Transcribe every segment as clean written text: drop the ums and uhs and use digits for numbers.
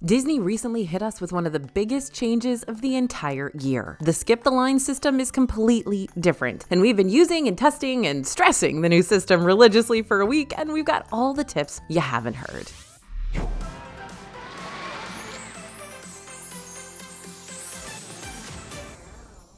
Disney recently hit us with one of the biggest changes of the entire year. The skip the line system is completely different, and we've been using and testing and stressing the new system religiously for a week, and we've got all the tips you haven't heard.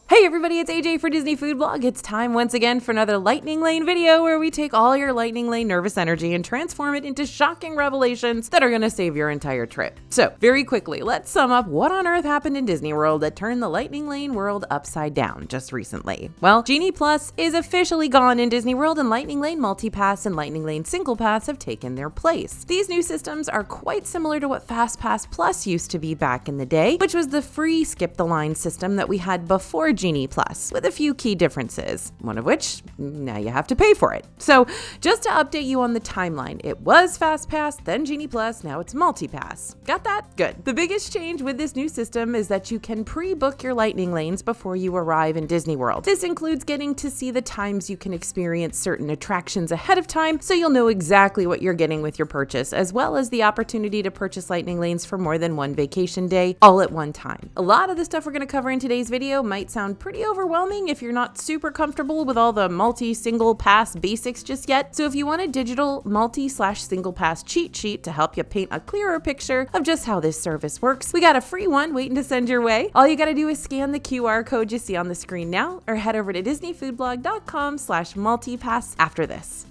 Hey everybody, it's AJ for Disney Food Blog. It's time once again for another Lightning Lane video where we take all your Lightning Lane nervous energy and transform it into shocking revelations that are going to save your entire trip. So, very quickly, let's sum up what on earth happened in Disney World that turned the Lightning Lane world upside down just recently. Well, Genie Plus is officially gone in Disney World, and Lightning Lane Multi-Pass and Lightning Lane Single Pass have taken their place. These new systems are quite similar to what Fast Pass Plus used to be back in the day, which was the free skip the line system that we had before Genie Plus, with a few key differences, one of which, now you have to pay for it. So, just to update you on the timeline, it was Fast Pass, then Genie Plus, now it's Multi-Pass. Got that? Good. The biggest change with this new system is that you can pre-book your Lightning Lanes before you arrive in Disney World. This includes getting to see the times you can experience certain attractions ahead of time, so you'll know exactly what you're getting with your purchase, as well as the opportunity to purchase Lightning Lanes for more than one vacation day, all at one time. A lot of the stuff we're going to cover in today's video might sound pretty overwhelming if you're not super comfortable with all the multi-single pass basics just yet. So if you want a digital multi/single pass cheat sheet to help you paint a clearer picture of just how this service works, we got a free one waiting to send your way. All you got to do is scan the QR code you see on the screen now, or head over to disneyfoodblog.com/multipass after this.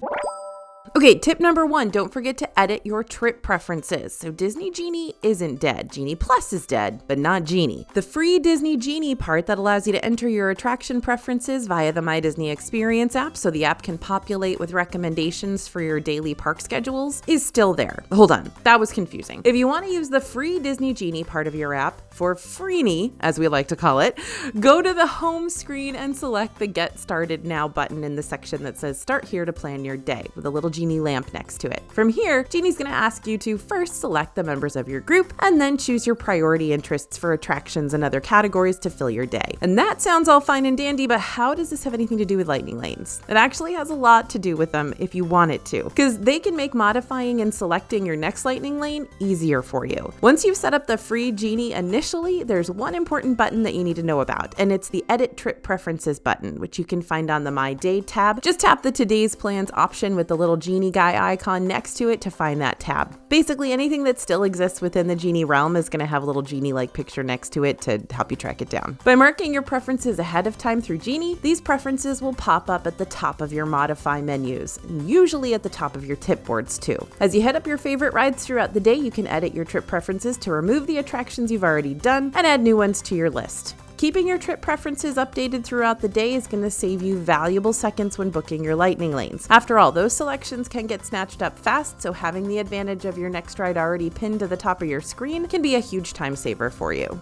Okay, tip number 1, don't forget to edit your trip preferences. So Disney Genie isn't dead. Genie Plus is dead, but not Genie. The free Disney Genie part that allows you to enter your attraction preferences via the My Disney Experience app, so the app can populate with recommendations for your daily park schedules, is still there. Hold on, that was confusing. If you want to use the free Disney Genie part of your app, for freeney, as we like to call it, go to the home screen and select the Get Started Now button in the section that says Start Here to plan your day, with a little Genie lamp next to it. From here, Genie's going to ask you to first select the members of your group and then choose your priority interests for attractions and other categories to fill your day. And that sounds all fine and dandy, but how does this have anything to do with Lightning Lanes? It actually has a lot to do with them if you want it to, because they can make modifying and selecting your next Lightning Lane easier for you. Once you've set up the free Genie initially, there's one important button that you need to know about, and it's the Edit Trip Preferences button, which you can find on the My Day tab. Just tap the Today's Plans option with the little Genie guy icon next to it to find that tab. Basically, anything that still exists within the Genie realm is going to have a little Genie-like picture next to it to help you track it down. By marking your preferences ahead of time through Genie, these preferences will pop up at the top of your Modify menus, and usually at the top of your tip boards too. As you head up your favorite rides throughout the day, you can edit your trip preferences to remove the attractions you've already done and add new ones to your list. Keeping your trip preferences updated throughout the day is going to save you valuable seconds when booking your Lightning Lanes. After all, those selections can get snatched up fast, so having the advantage of your next ride already pinned to the top of your screen can be a huge time saver for you.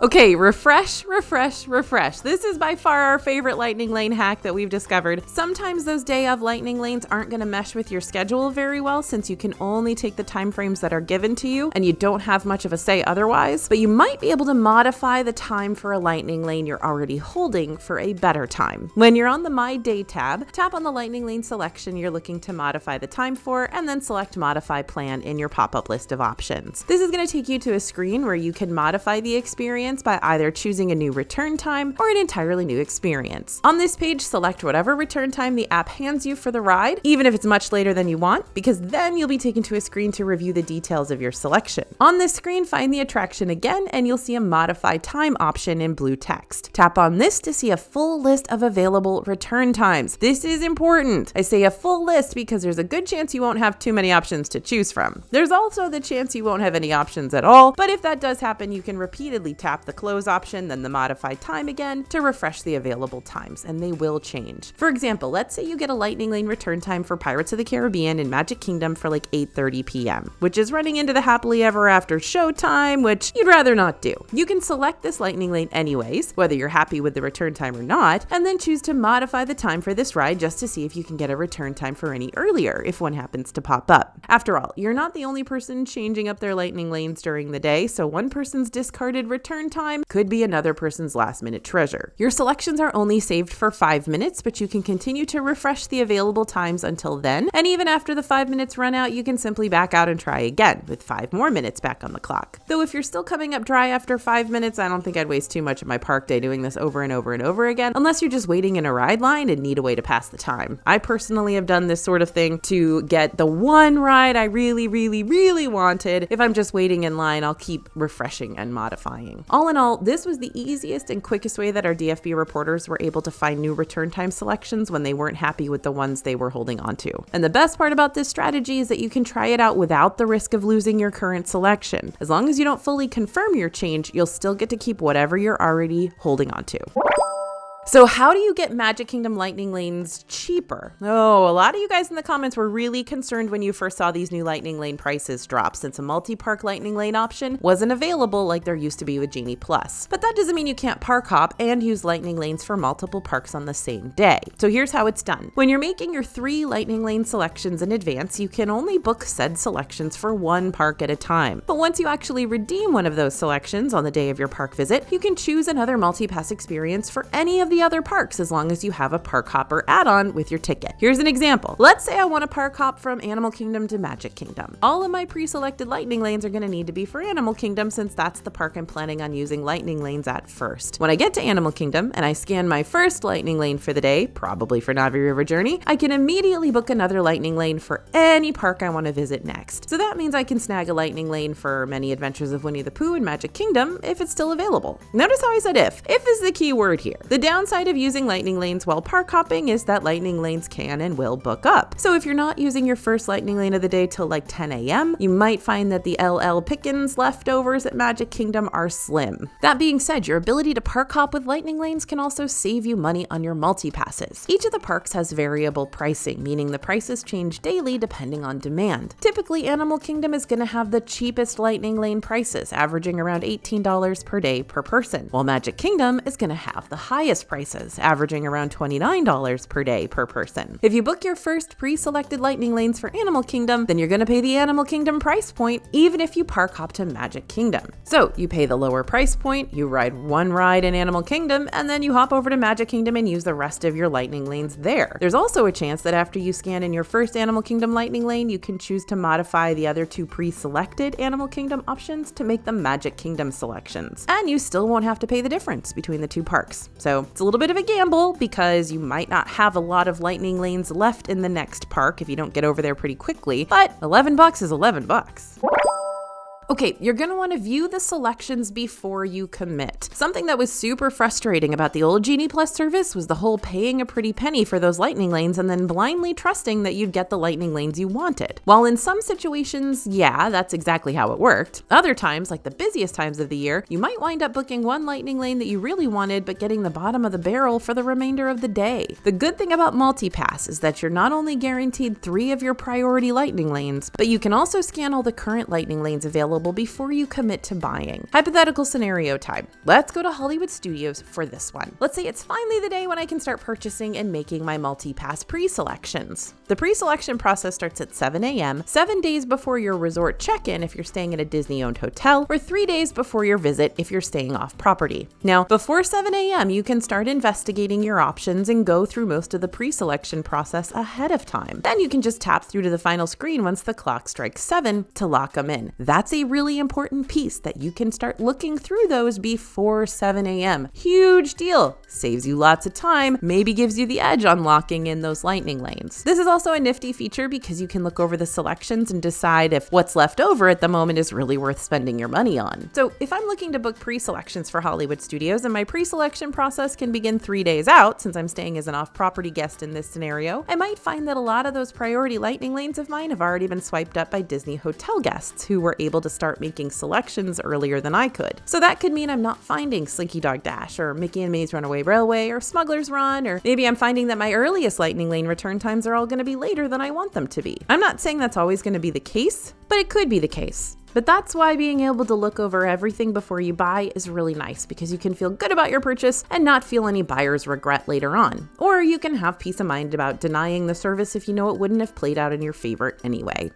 Okay, refresh. This is by far our favorite Lightning Lane hack that we've discovered. Sometimes those day of Lightning Lanes aren't going to mesh with your schedule very well, since you can only take the time frames that are given to you and you don't have much of a say otherwise, but you might be able to modify the time for a Lightning Lane you're already holding for a better time. When you're on the My Day tab, tap on the Lightning Lane selection you're looking to modify the time for, and then select Modify Plan in your pop-up list of options. This is going to take you to a screen where you can modify the experience by either choosing a new return time or an entirely new experience. On this page, select whatever return time the app hands you for the ride, even if it's much later than you want, because then you'll be taken to a screen to review the details of your selection. On this screen, find the attraction again, and you'll see a Modify Time option in blue text. Tap on this to see a full list of available return times. This is important. I say a full list because there's a good chance you won't have too many options to choose from. There's also the chance you won't have any options at all, but if that does happen, you can repeatedly tap the close option, then the modify time again to refresh the available times, and they will change. For example, let's say you get a Lightning Lane return time for Pirates of the Caribbean in Magic Kingdom for like 8:30 p.m., which is running into the Happily Ever After show time, which you'd rather not do. You can select this Lightning Lane anyways, whether you're happy with the return time or not, and then choose to modify the time for this ride just to see if you can get a return time for any earlier if one happens to pop up. After all, you're not the only person changing up their Lightning Lanes during the day, so one person's discarded return return time could be another person's last minute treasure. Your selections are only saved for 5 minutes, but you can continue to refresh the available times until then. And even after the 5 minutes run out, you can simply back out and try again with 5 more minutes back on the clock. Though if you're still coming up dry after 5 minutes, I don't think I'd waste too much of my park day doing this over and over and over again, unless you're just waiting in a ride line and need a way to pass the time. I personally have done this sort of thing to get the one ride I really wanted. If I'm just waiting in line, I'll keep refreshing and modifying. All in all, this was the easiest and quickest way that our DFB reporters were able to find new return time selections when they weren't happy with the ones they were holding onto. And the best part about this strategy is that you can try it out without the risk of losing your current selection. As long as you don't fully confirm your change, you'll still get to keep whatever you're already holding onto. So how do you get Magic Kingdom Lightning Lanes cheaper? Oh, a lot of you guys in the comments were really concerned when you first saw these new Lightning Lane prices drop, since a multi-park Lightning Lane option wasn't available like there used to be with Genie Plus. But that doesn't mean you can't park hop and use Lightning Lanes for multiple parks on the same day. So here's how it's done. When you're making your 3 Lightning Lane selections in advance, you can only book said selections for 1 park at a time. But once you actually redeem one of those selections on the day of your park visit, you can choose another multi-pass experience for any of the other parks as long as you have a park hopper add-on with your ticket. Here's an example. Let's say I want to park hop from Animal Kingdom to Magic Kingdom. All of my pre-selected Lightning Lanes are going to need to be for Animal Kingdom, since that's the park I'm planning on using Lightning Lanes at first. When I get to Animal Kingdom and I scan my first Lightning Lane for the day, probably for Navi River Journey, I can immediately book another Lightning Lane for any park I want to visit next. So that means I can snag a Lightning Lane for Many Adventures of Winnie the Pooh and Magic Kingdom if it's still available. Notice how I said if. If is the key word here. The downside of using Lightning Lanes while park hopping is that Lightning Lanes can and will book up. So if you're not using your first Lightning Lane of the day till like 10 a.m., you might find that the LL Pickens leftovers at Magic Kingdom are slim. That being said, your ability to park hop with Lightning Lanes can also save you money on your multi-passes. Each of the parks has variable pricing, meaning the prices change daily depending on demand. Typically, Animal Kingdom is going to have the cheapest Lightning Lane prices, averaging around $18 per day per person, while Magic Kingdom is going to have the highest prices, averaging around $29 per day per person. If you book your first pre-selected Lightning Lanes for Animal Kingdom, then you're going to pay the Animal Kingdom price point even if you park hop to Magic Kingdom. So you pay the lower price point, you ride one ride in Animal Kingdom, and then you hop over to Magic Kingdom and use the rest of your Lightning Lanes there. There's also a chance that after you scan in your first Animal Kingdom Lightning Lane, you can choose to modify the other 2 pre-selected Animal Kingdom options to make them Magic Kingdom selections. And you still won't have to pay the difference between the 2 parks. So it's a little bit of a gamble because you might not have a lot of Lightning Lanes left in the next park if you don't get over there pretty quickly, but $11 is $11. Okay, you're going to want to view the selections before you commit. Something that was super frustrating about the old Genie Plus service was the whole paying a pretty penny for those Lightning Lanes and then blindly trusting that you'd get the Lightning Lanes you wanted. While in some situations, yeah, that's exactly how it worked. Other times, like the busiest times of the year, you might wind up booking one Lightning Lane that you really wanted, but getting the bottom of the barrel for the remainder of the day. The good thing about MultiPass is that you're not only guaranteed 3 of your priority Lightning Lanes, but you can also scan all the current Lightning Lanes available before you commit to buying. Hypothetical scenario time. Let's go to Hollywood Studios for this one. Let's say it's finally the day when I can start purchasing and making my multi-pass pre-selections. The pre-selection process starts at 7 a.m., 7 days before your resort check-in if you're staying at a Disney-owned hotel, or 3 days before your visit if you're staying off property. Now, before 7 a.m., you can start investigating your options and go through most of the pre-selection process ahead of time. Then you can just tap through to the final screen once the clock strikes 7 to lock them in. That's a really important piece that you can start looking through those before 7 a.m. Huge deal. Saves you lots of time, maybe gives you the edge on locking in those Lightning Lanes. This is also a nifty feature because you can look over the selections and decide if what's left over at the moment is really worth spending your money on. So if I'm looking to book pre-selections for Hollywood Studios and my pre-selection process can begin 3 days out, since I'm staying as an off-property guest in this scenario, I might find that a lot of those priority Lightning Lanes of mine have already been swiped up by Disney hotel guests who were able to start making selections earlier than I could. So that could mean I'm not finding Slinky Dog Dash or Mickey and May's Runaway Railway or Smuggler's Run, or maybe I'm finding that my earliest Lightning Lane return times are all going to be later than I want them to be. I'm not saying that's always going to be the case, but it could be the case. But that's why being able to look over everything before you buy is really nice, because you can feel good about your purchase and not feel any buyer's regret later on. Or you can have peace of mind about denying the service if you know it wouldn't have played out in your favor anyway.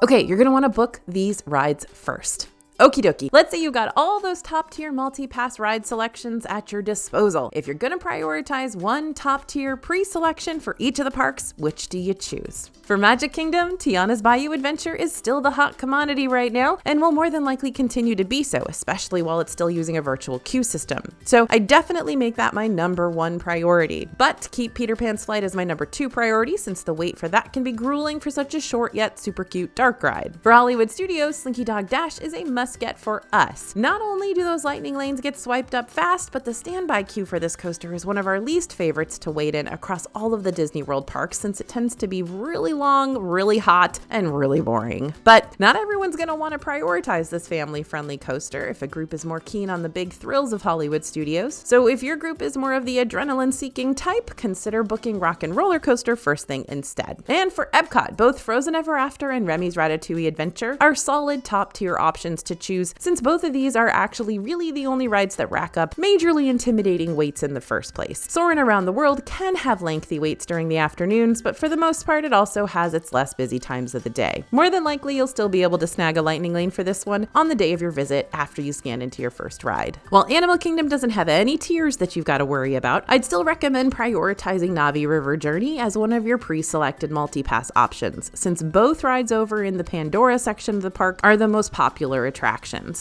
Okay, you're going to want to book these rides first. Okie dokie. Let's say you've got all those top tier multi-pass ride selections at your disposal. If you're going to prioritize one top tier pre-selection for each of the parks, which do you choose? For Magic Kingdom, Tiana's Bayou Adventure is still the hot commodity right now and will more than likely continue to be so, especially while it's still using a virtual queue system. So I definitely make that my number one priority, but keep Peter Pan's Flight as my number two priority since the wait for that can be grueling for such a short yet super cute dark ride. For Hollywood Studios, Slinky Dog Dash is a must get for us. Not only do those lightning lanes get swiped up fast, but the standby queue for this coaster is one of our least favorites to wait in across all of the Disney World parks since it tends to be really long, really hot, and really boring. But not everyone's going to want to prioritize this family-friendly coaster if a group is more keen on the big thrills of Hollywood Studios. So if your group is more of the adrenaline-seeking type, consider booking Rock and Roller Coaster first thing instead. And for Epcot, both Frozen Ever After and Remy's Ratatouille Adventure are solid top-tier options to choose since both of these are actually really the only rides that rack up majorly intimidating waits in the first place. Soarin' Around the World can have lengthy waits during the afternoons, but for the most part it also has its less busy times of the day. More than likely you'll still be able to snag a lightning lane for this one on the day of your visit after you scan into your first ride. While Animal Kingdom doesn't have any tiers that you've got to worry about, I'd still recommend prioritizing Na'vi River Journey as one of your pre-selected multi-pass options, since both rides over in the Pandora section of the park are the most popular attractions.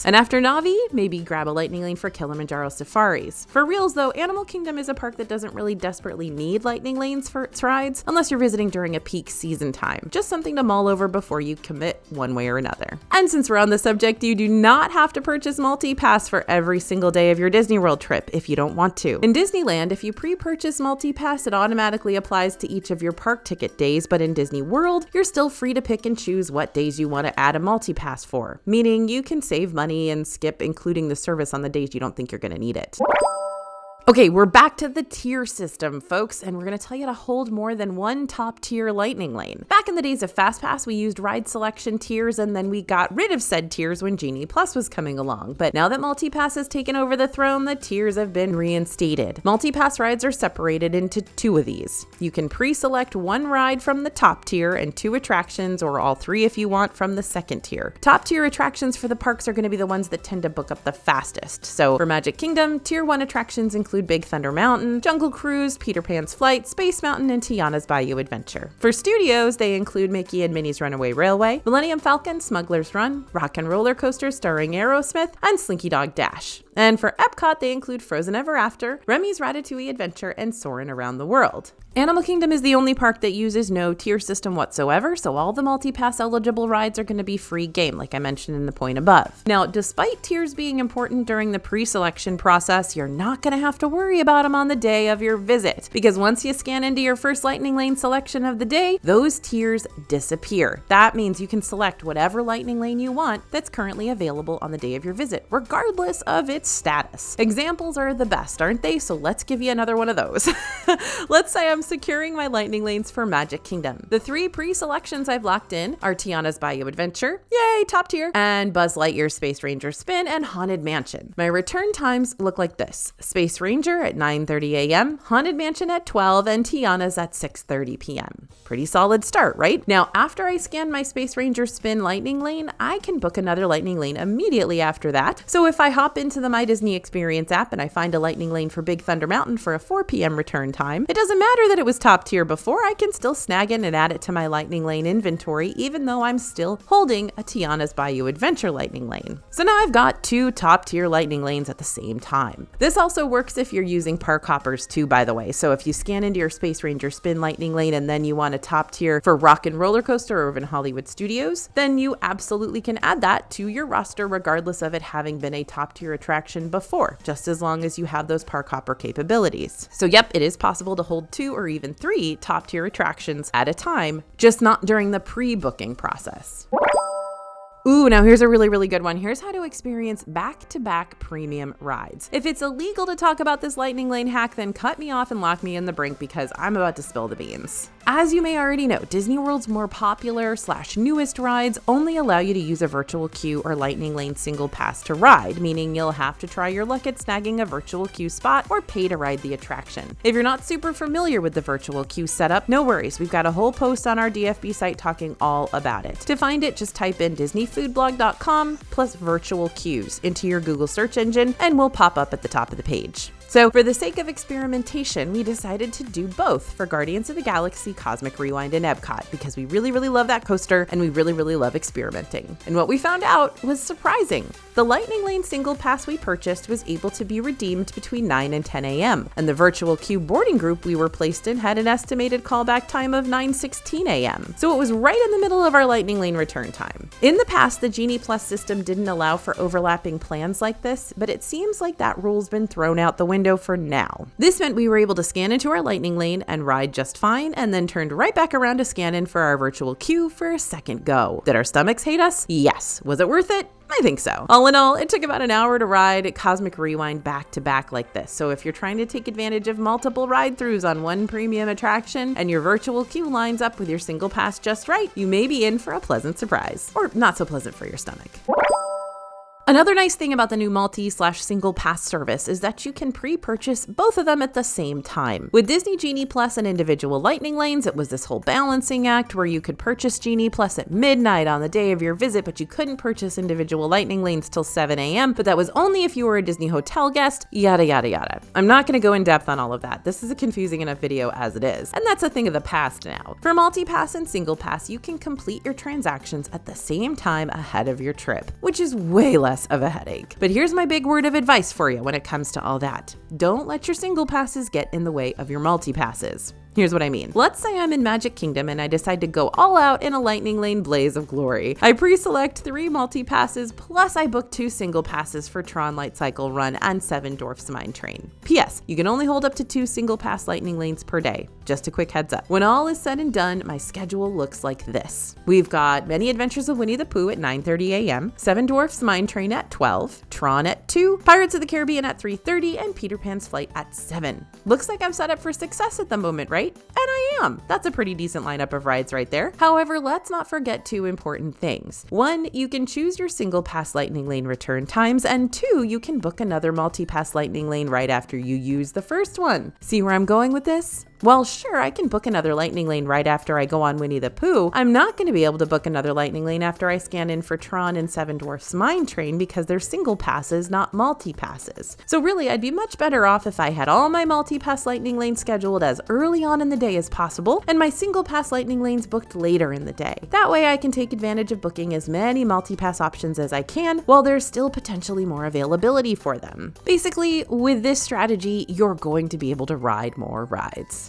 And after Na'vi, maybe grab a lightning lane for Kilimanjaro Safaris. For reals though, Animal Kingdom is a park that doesn't really desperately need lightning lanes for its rides unless you're visiting during a peak season time. Just something to mull over before you commit one way or another. And since we're on the subject, you do not have to purchase multi-pass for every single day of your Disney World trip if you don't want to. In Disneyland, if you pre-purchase multi-pass, it automatically applies to each of your park ticket days, but in Disney World, you're still free to pick and choose what days you want to add a multi-pass for, meaning you can save money and skip including the service on the days you don't think you're going to need it. Okay, we're back to the tier system, folks, and we're going to tell you to hold more than one top tier lightning lane. Back in the days of FastPass, we used ride selection tiers, and then we got rid of said tiers when Genie Plus was coming along. But now that MultiPass has taken over the throne, the tiers have been reinstated. MultiPass rides are separated into two of these. You can pre-select one ride from the top tier and two attractions, or all three if you want, from the second tier. Top tier attractions for the parks are going to be the ones that tend to book up the fastest. So for Magic Kingdom, tier 1 attractions include Big Thunder Mountain, Jungle Cruise, Peter Pan's Flight, Space Mountain, and Tiana's Bayou Adventure. For studios, they include Mickey and Minnie's Runaway Railway, Millennium Falcon, Smuggler's Run, Rock and Roller Coaster starring Aerosmith, and Slinky Dog Dash. And for Epcot, they include Frozen Ever After, Remy's Ratatouille Adventure, and Soarin' Around the World. Animal Kingdom is the only park that uses no tier system whatsoever, so all the multi-pass eligible rides are going to be free game, like I mentioned in the point above. Now, despite tiers being important during the pre-selection process, you're not going to have to worry about them on the day of your visit, because once you scan into your first lightning lane selection of the day, those tiers disappear. That means you can select whatever lightning lane you want that's currently available on the day of your visit, regardless of its status. Examples are the best, aren't they? So let's give you another one of those. Let's say I'm securing my lightning lanes for Magic Kingdom. The three pre-selections I've locked in are Tiana's Bayou Adventure, yay, top tier, and Buzz Lightyear's Space Ranger Spin and Haunted Mansion. My return times look like this: Space Ranger at 9:30 a.m., Haunted Mansion at 12, and Tiana's at 6:30 p.m. Pretty solid start, right? Now, after I scan my Space Ranger Spin lightning lane, I can book another lightning lane immediately after that. So if I hop into the My Disney Experience app and I find a lightning lane for Big Thunder Mountain for a 4 p.m. return time, it doesn't matter that it was top tier before. I can still snag it and add it to my lightning lane inventory, even though I'm still holding a Tiana's Bayou Adventure lightning lane. So now I've got two top tier lightning lanes at the same time. This also works if you're using park hoppers too, by the way. So if you scan into your Space Ranger Spin lightning lane and then you want a top tier for Rock and Roller Coaster over in Hollywood Studios, then you absolutely can add that to your roster regardless of it having been a top tier attraction before, just as long as you have those park hopper capabilities. So yep, it is possible to hold 2 or even 3 top tier attractions at a time, just not during the pre-booking process. Ooh, now here's a really good one. Here's how to experience back-to-back premium rides. If it's illegal to talk about this lightning lane hack, then cut me off and lock me in the brink because I'm about to spill the beans. As you may already know, Disney World's more popular / newest rides only allow you to use a virtual queue or lightning lane single pass to ride, meaning you'll have to try your luck at snagging a virtual queue spot or pay to ride the attraction. If you're not super familiar with the virtual queue setup, no worries. We've got a whole post on our DFB site talking all about it. To find it, just type in Disney Food DisneyFoodBlog.com plus virtual queues into your Google search engine, and we'll pop up at the top of the page. So for the sake of experimentation, we decided to do both for Guardians of the Galaxy Cosmic Rewind and Epcot because we really, really love that coaster and we really, really love experimenting. And what we found out was surprising. The Lightning Lane single pass we purchased was able to be redeemed between 9 and 10 a.m. And the virtual queue boarding group we were placed in had an estimated callback time of 9:16 a.m. So it was right in the middle of our Lightning Lane return time. In the past, the Genie Plus system didn't allow for overlapping plans like this, but it seems like that rule's been thrown out the window for now. This meant we were able to scan into our Lightning Lane and ride just fine, and then turned right back around to scan in for our virtual queue for a second go. Did our stomachs hate us? Yes. Was it worth it? I think so. All in all, it took about an hour to ride Cosmic Rewind back to back like this. So if you're trying to take advantage of multiple ride-throughs on one premium attraction and your virtual queue lines up with your single pass just right, you may be in for a pleasant surprise. Or not so pleasant for your stomach. Another nice thing about the new multi/single pass service is that you can pre-purchase both of them at the same time. With Disney Genie Plus and individual Lightning Lanes, it was this whole balancing act where you could purchase Genie Plus at midnight on the day of your visit, but you couldn't purchase individual Lightning Lanes till 7 a.m., but that was only if you were a Disney hotel guest, yada yada yada. I'm not going to go in depth on all of that. This is a confusing enough video as it is, and that's a thing of the past now. For multi-pass and single pass, you can complete your transactions at the same time ahead of your trip, which is way less of a headache. But here's my big word of advice for you when it comes to all that. Don't let your single passes get in the way of your multi-passes. Here's what I mean. Let's say I'm in Magic Kingdom and I decide to go all out in a Lightning Lane blaze of glory. I pre-select 3 multi-passes, plus I book 2 single passes for Tron Light Cycle Run and Seven Dwarfs Mine Train. P.S. You can only hold up to 2 single pass Lightning Lanes per day. Just a quick heads up. When all is said and done, my schedule looks like this. We've got Many Adventures of Winnie the Pooh at 9:30 a.m., Seven Dwarfs Mine Train at 12, Tron at 2, Pirates of the Caribbean at 3:30, and Peter Pan's Flight at 7. Looks like I'm set up for success at the moment, right? And I am. That's a pretty decent lineup of rides right there. However, let's not forget 2 important things. 1, you can choose your single pass Lightning Lane return times, and 2, you can book another multi-pass Lightning Lane right after you use the first one. See where I'm going with this? Well, sure, I can book another Lightning Lane right after I go on Winnie the Pooh. I'm not going to be able to book another Lightning Lane after I scan in for Tron and Seven Dwarfs Mine Train because they're single passes, not multi-passes. So really, I'd be much better off if I had all my multi-pass Lightning Lanes scheduled as early on in the day as possible and my single pass Lightning Lanes booked later in the day. That way I can take advantage of booking as many multi-pass options as I can while there's still potentially more availability for them. Basically, with this strategy, you're going to be able to ride more rides.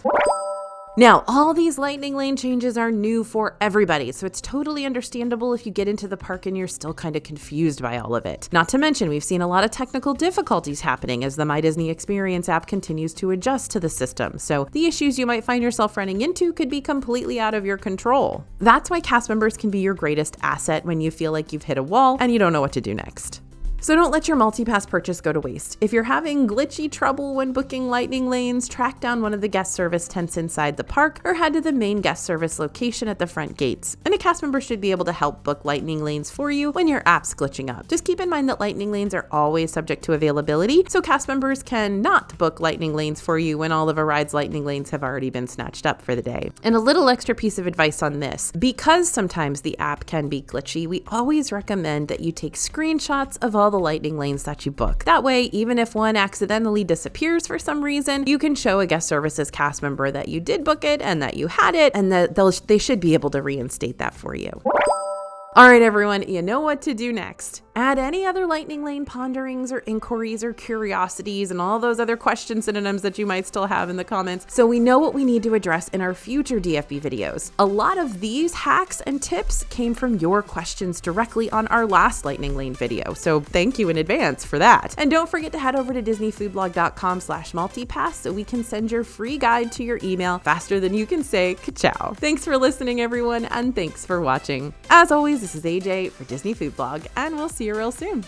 Now, all these Lightning Lane changes are new for everybody, so it's totally understandable if you get into the park and you're still kind of confused by all of it. Not to mention, we've seen a lot of technical difficulties happening as the My Disney Experience app continues to adjust to the system, so the issues you might find yourself running into could be completely out of your control. That's why cast members can be your greatest asset when you feel like you've hit a wall and you don't know what to do next. So don't let your multi-pass purchase go to waste. If you're having glitchy trouble when booking Lightning Lanes, track down one of the guest service tents inside the park or head to the main guest service location at the front gates. And a cast member should be able to help book Lightning Lanes for you when your app's glitching up. Just keep in mind that Lightning Lanes are always subject to availability, so cast members can not book Lightning Lanes for you when all of a ride's Lightning Lanes have already been snatched up for the day. And a little extra piece of advice on this. Because sometimes the app can be glitchy, we always recommend that you take screenshots of all the Lightning Lanes that you book. That way, even if one accidentally disappears for some reason, you can show a guest services cast member that you did book it and that you had it, and that they should be able to reinstate that for you. All right, everyone, you know what to do next. Add any other Lightning Lane ponderings or inquiries or curiosities and all those other question synonyms that you might still have in the comments so we know what we need to address in our future DFB videos. A lot of these hacks and tips came from your questions directly on our last Lightning Lane video, so thank you in advance for that. And don't forget to head over to DisneyFoodBlog.com/multipass so we can send your free guide to your email faster than you can say ka-chow. Thanks for listening, everyone, and thanks for watching. As always, this is AJ for Disney Food Blog, and we'll see you real soon.